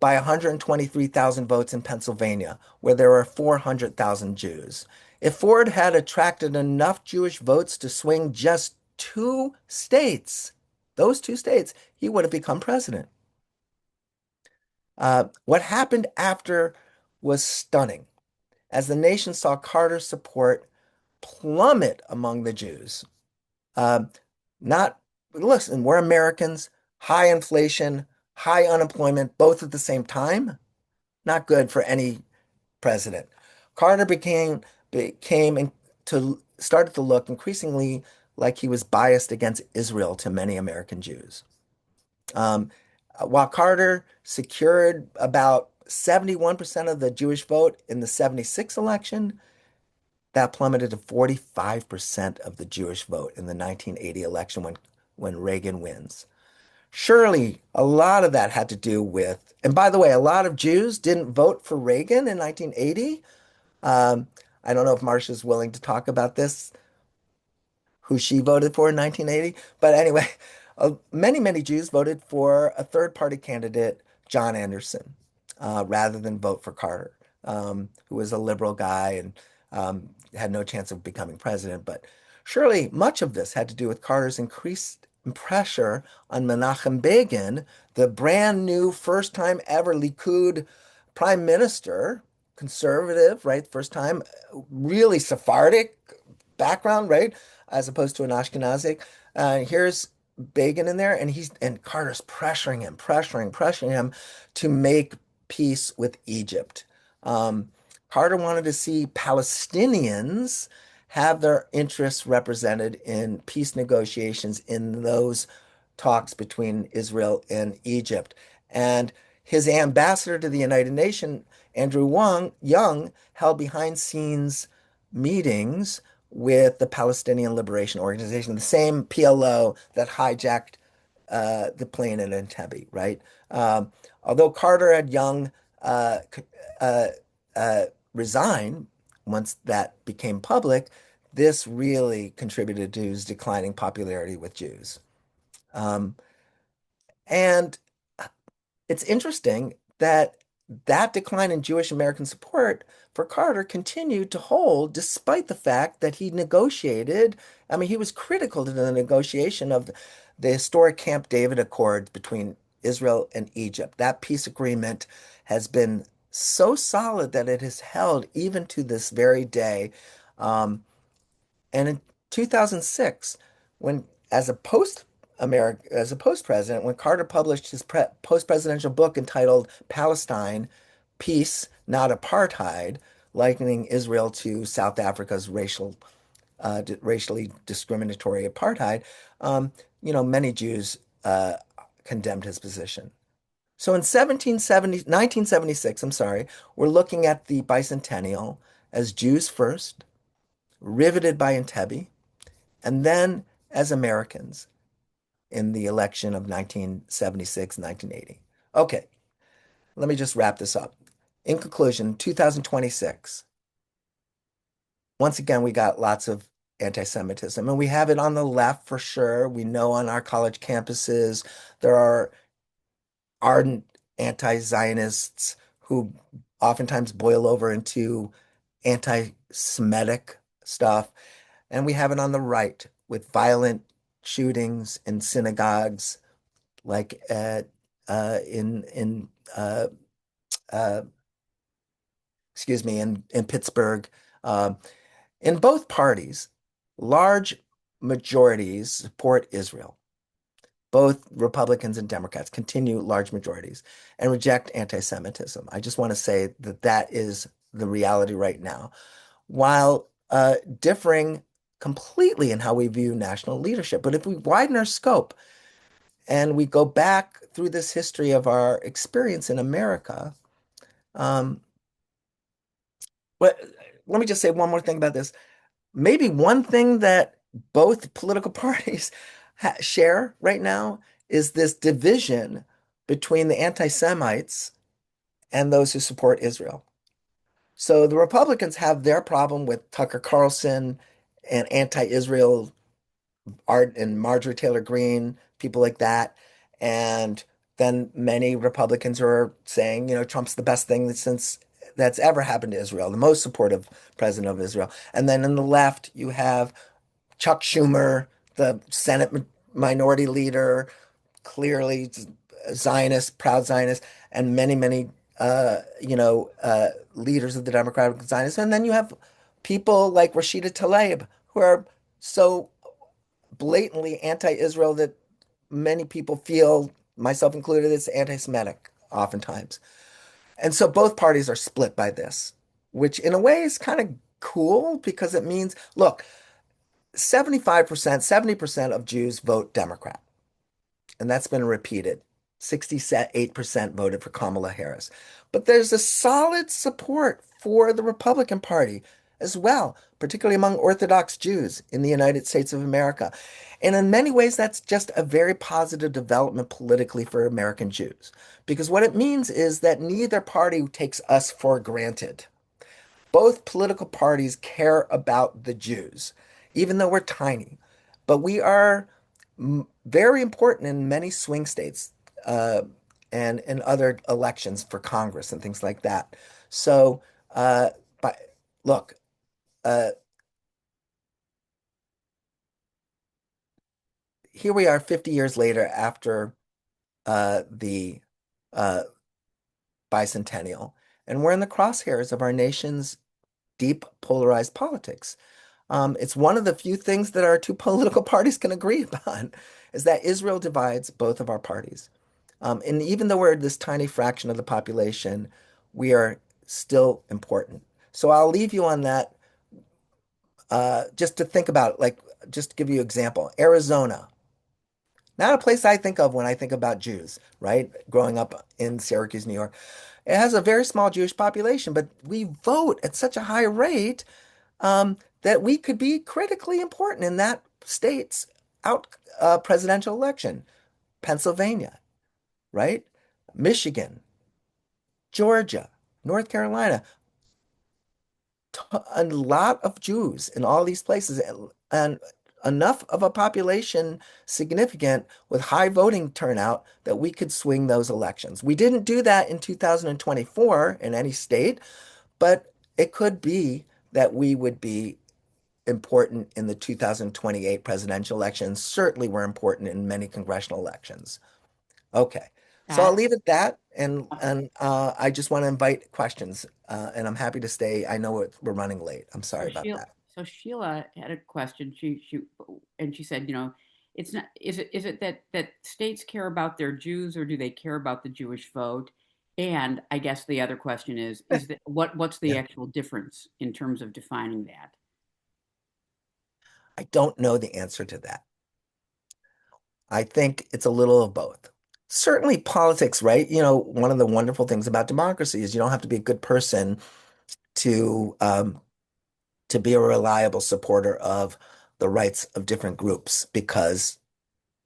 by 123,000 votes in Pennsylvania, where there are 400,000 Jews. If Ford had attracted enough Jewish votes to swing just two states, those two states, he would have become president. What happened after was stunning. As the nation saw Carter's support plummet among the Jews. Uh, not, listen, we're Americans, high inflation, high unemployment, both at the same time. Not good for any president. Carter became to started to look increasingly like he was biased against Israel to many American Jews. Um, while Carter secured about 71% of the Jewish vote in the 76 election. That plummeted to 45% of the Jewish vote in the 1980 election when Reagan wins. Surely a lot of that had to do with, and by the way, a lot of Jews didn't vote for Reagan in 1980. Um, I don't know if Marcia's willing to talk about this, who she voted for in 1980. But anyway, many Jews voted for a third party candidate, John Anderson, rather than vote for Carter, who was a liberal guy and had no chance of becoming president. But surely much of this had to do with Carter's increased pressure on Menachem Begin, the brand new first time ever Likud prime minister, conservative, right? First time, really Sephardic background, right? As opposed to an Ashkenazic. Here's Begin in there, and Carter's pressuring him to make peace with Egypt. Um, Carter wanted to see Palestinians have their interests represented in peace negotiations in those talks between Israel and Egypt. And his ambassador to the United Nations, Andrew Young, held behind scenes meetings with the Palestinian Liberation Organization, the same PLO that hijacked the plane in Entebbe, right? Although Carter had Young uh, uh, uh, resign once that became public, this really contributed to his declining popularity with Jews. Um, and it's interesting that that decline in Jewish American support for Carter continued to hold despite the fact that he negotiated. I mean, he was critical to the negotiation of the historic Camp David Accords between Israel and Egypt. That peace agreement has been so solid that it has held even to this very day. Um, and in 2006, when as a post president, when Carter published his post presidential book entitled Palestine, Peace, Not Apartheid, likening Israel to South Africa's racially discriminatory apartheid, many Jews condemned his position. So in 1976, I'm sorry, we're looking at the bicentennial as Jews first, riveted by Entebbe, and then as Americans in the election of 1976, 1980. Okay, let me just wrap this up. In conclusion, 2026, once again, we got lots of anti-Semitism, and we have it on the left for sure. We know on our college campuses there are ardent anti-Zionists who oftentimes boil over into anti-Semitic stuff. And we have it on the right with violent shootings in synagogues, like in uh, excuse me, in Pittsburgh. Um, in both parties, large majorities support Israel. Both Republicans and Democrats continue large majorities and reject anti-Semitism. I just want to say that that is the reality right now, while differing completely in how we view national leadership. But if we widen our scope and we go back through this history of our experience in America, um, but let me just say one more thing about this. Maybe one thing that both political parties share right now is this division between the anti-Semites and those who support Israel. So the Republicans have their problem with Tucker Carlson and anti-Israel art and Marjorie Taylor Greene, people like that. And then many Republicans are saying, Trump's the best thing that's ever happened to Israel, the most supportive president of Israel. And then in the left, you have Chuck Schumer, the Senate minority leader, clearly Zionist, proud Zionist, and many leaders of the Democratic Zionists. And then you have people like Rashida Tlaib, who are so blatantly anti-Israel that many people feel, myself included, it's anti-Semitic oftentimes. And so both parties are split by this, which in a way is kind of cool because it means, look, 75%, 70% of Jews vote Democrat. And that's been repeated 68% voted for Kamala Harris. But there's a solid support for the Republican Party as well, particularly among Orthodox Jews in the United States of America. And in many ways, that's just a very positive development politically for American Jews. Because what it means is that neither party takes us for granted. Both political parties care about the Jews, even though we're tiny. But we are very important in many swing states uh, and in other elections for Congress and things like that. So, uh, but look, uh, here we are 50 years later after the uh, bicentennial, and we're in the crosshairs of our nation's deep polarized politics. It's one of the few things that our two political parties can agree upon, is that Israel divides both of our parties. And even though we're this tiny fraction of the population, we are still important. So I'll leave you on that just to think about, like, just to give you an example. Arizona, not a place I think of when I think about Jews, right? Growing up in Syracuse, New York. It has a very small Jewish population, but we vote at such a high rate that we could be critically important in that state's out presidential election. Pennsylvania, right? Michigan, Georgia, North Carolina, a lot of Jews in all these places, and enough of a population significant with high voting turnout that we could swing those elections. We didn't do that in 2024 in any state, but it could be that we would be important in the 2028 presidential elections. Certainly, we're important in many congressional elections. Okay, so I'll Scott? leave it at that, and Uh, I just want to invite questions, and I'm happy to stay. I know we're running late. I'm sorry So about Sheila, that. so Sheila had a question. She said, it's not. Is it that states care about their Jews, or do they care about the Jewish vote? And I guess the other question is that what's the Yeah, actual difference in terms of defining that? I don't know the answer to that. I think it's a little of both. Certainly politics, right? One of the wonderful things about democracy is you don't have to be a good person to um, to be a reliable supporter of the rights of different groups because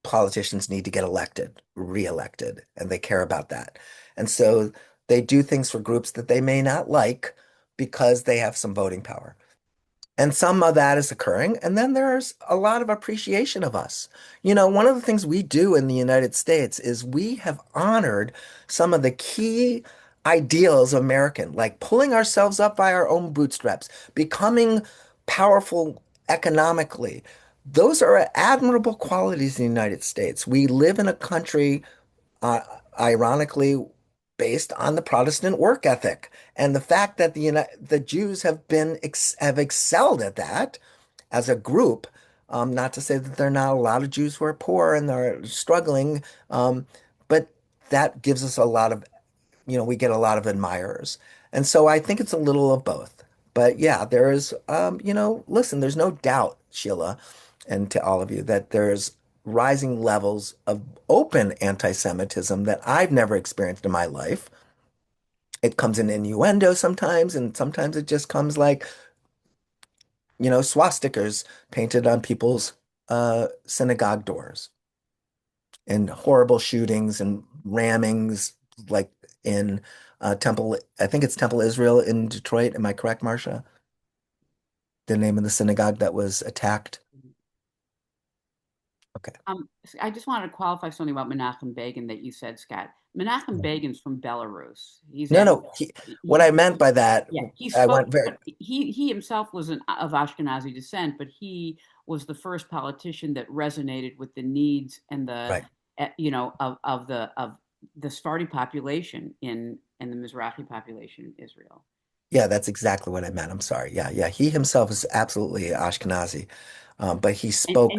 politicians need to get elected, reelected, and they care about that. And so they do things for groups that they may not like because they have some voting power. And some of that is occurring. And then there's a lot of appreciation of us. One of the things we do in the United States is we have honored some of the key ideals of American, like pulling ourselves up by our own bootstraps, becoming powerful economically. Those are admirable qualities in the United States. We live in a country uh, ironically based on the Protestant work ethic and the fact that the Jews have excelled at that as a group. Not to say that there are not a lot of Jews who are poor and they're struggling, but that gives us a lot of we get a lot of admirers. And so I think it's a little of both. But yeah, there is, listen, there's no doubt, Sheila, and to all of you, that there's rising levels of open anti-Semitism that I've never experienced in my life. It comes in innuendo sometimes, and sometimes it just comes like, swastikas painted on people's synagogue doors and horrible shootings and rammings like in Temple, I think it's Temple Israel in Detroit. Am I correct, Marcia? The name of the synagogue that was attacked. Okay. I just wanted to qualify something about Menachem Begin that you said, Scott. Menachem Begin's from Belarus. He's No, actually no. What he I meant by that, Yeah, he I spoke. went very But he himself was of Ashkenazi descent, but he was the first politician that resonated with the needs and the right. of the Sephardi population in the Mizrahi population in Israel. Yeah, that's exactly what I meant. I'm sorry. Yeah, yeah. He himself is absolutely Ashkenazi, but he And spoke.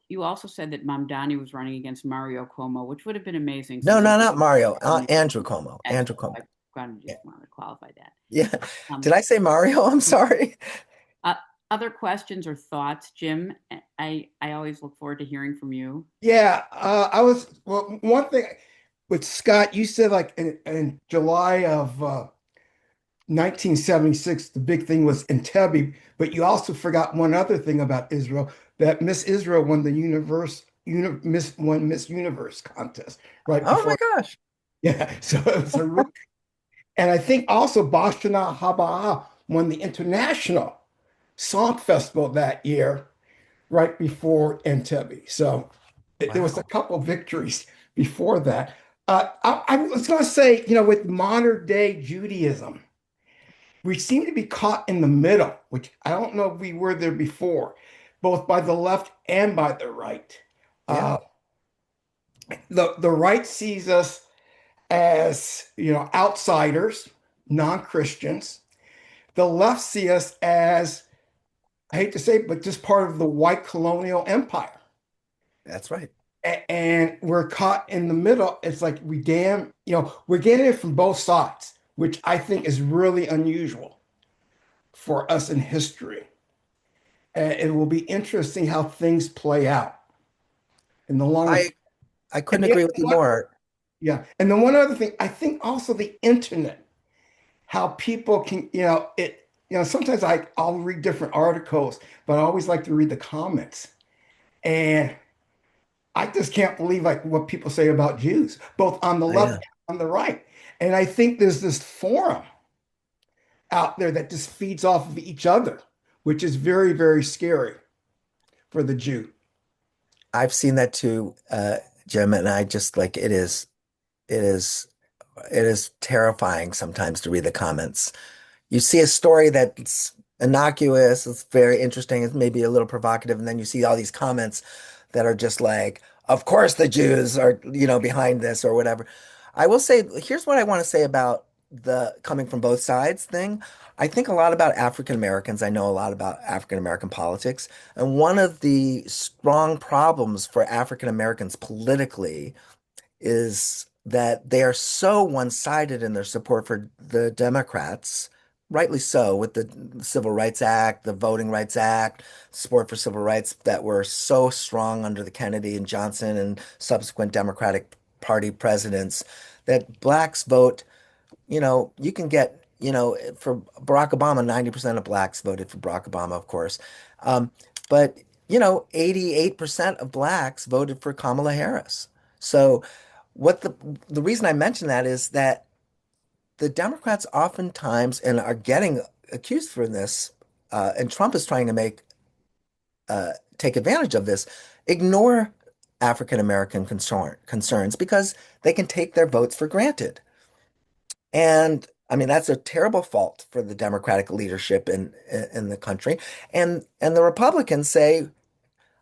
you also said that Mamdani was running against Mario Cuomo, which would have been amazing No, since no, not Mario. he Andrew Cuomo. Andrew. Andrew Cuomo. I kind Yeah. just wanted to qualify that. Yeah. Um, Did I say Mario? I'm sorry. uh, Other questions or thoughts, Jim? I always look forward to hearing from you. Yeah, I was, well, one thing, But Scott, you said like in July of 1976, the big thing was Entebbe, but you also forgot one other thing about Israel, that Miss Israel won the Miss Universe contest right Oh my before. gosh. Yeah, so it was a real, and I think also Bashana Habaa won the International Song Festival that year, right before Entebbe. So there was a Wow. couple victories before that. I was going to say, with modern day Judaism, we seem to be caught in the middle, which I don't know if we were there before, both by the left and by the right. Yeah, Uh, the right sees us as, outsiders, non-Christians. The left see us as, I hate to say it, but just part of the white colonial empire. that's right. And we're caught in the middle. It's like we're getting it from both sides, which I think is really unusual for us in history. And it will be interesting how things play out in the long run. I And couldn't agree with you more. yeah. And then one other thing, I think also the internet, how people can, sometimes I'll read different articles, but I always like to read the comments. And I just can't believe like what people say about Jews, both on the I left know. and on the right. And I think there's this forum out there that just feeds off of each other, which is very, very scary for the Jew. I've seen that too, Jim, and I just like it is it is terrifying sometimes to read the comments. You see a story that's innocuous, it's very interesting, it's maybe a little provocative, and then you see all these comments that are just like, of course the Jews are, behind this or whatever. I will say, here's what I want to say about the coming from both sides thing. I think a lot about African Americans. I know a lot about African American politics. And one of the strong problems for African Americans politically is that they are so one-sided in their support for the Democrats, rightly so, with the Civil Rights Act, the Voting Rights Act, support for civil rights that were so strong under the Kennedy and Johnson and subsequent Democratic Party presidents, that blacks vote, you can get, for Barack Obama, 90% of blacks voted for Barack Obama, of course. Um, but, 88% of blacks voted for Kamala Harris. So what the reason I mention that is that the Democrats oftentimes and are getting accused for this, and Trump is trying to take advantage of this, ignore African American concerns because they can take their votes for granted. And I mean that's a terrible fault for the Democratic leadership in the country. And the Republicans say,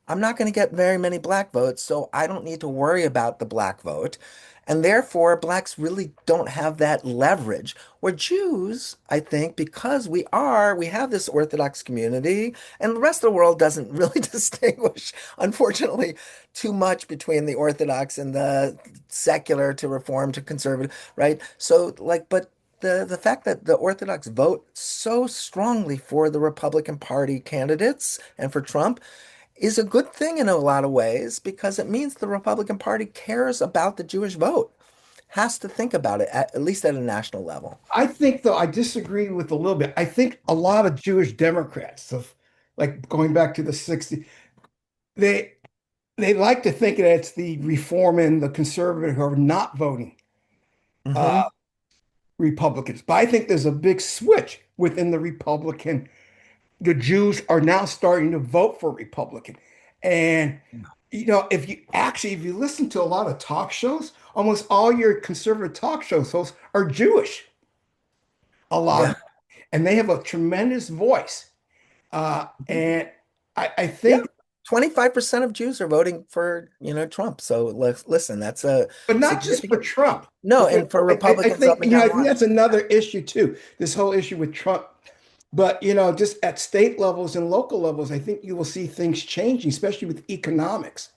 I'm not going to get very many black votes, so I don't need to worry about the black vote. And therefore, blacks really don't have that leverage. Where Jews, I think, because we have this Orthodox community, and the rest of the world doesn't really distinguish, unfortunately, too much between the Orthodox and the secular to Reform to conservative, right? So, like, but the fact that the Orthodox vote so strongly for the Republican Party candidates and for Trump is a good thing in a lot of ways because it means the Republican Party cares about the Jewish vote, has to think about it, at least at a national level. I think, though, I disagree with a little bit. I think a lot of Jewish Democrats, of like going back to the 60s, they they like to think that it's the reform and the conservative who are not voting uh, Hmm. Republicans. But I think there's a big switch within the Republican. The Jews are now starting to vote for Republican. And if you listen to a lot of talk shows, almost all your conservative talk show hosts are Jewish, a lot of Yeah. them, and they have a tremendous voice. And I Yeah. think, 25% of Jews are voting for, Trump. So listen, that's a but not just for significant. Trump. No, But and for I Republicans think, up and down I the think line. that's another issue too. This whole issue with Trump. But just at state levels and local levels, I think you will see things changing, especially with economics.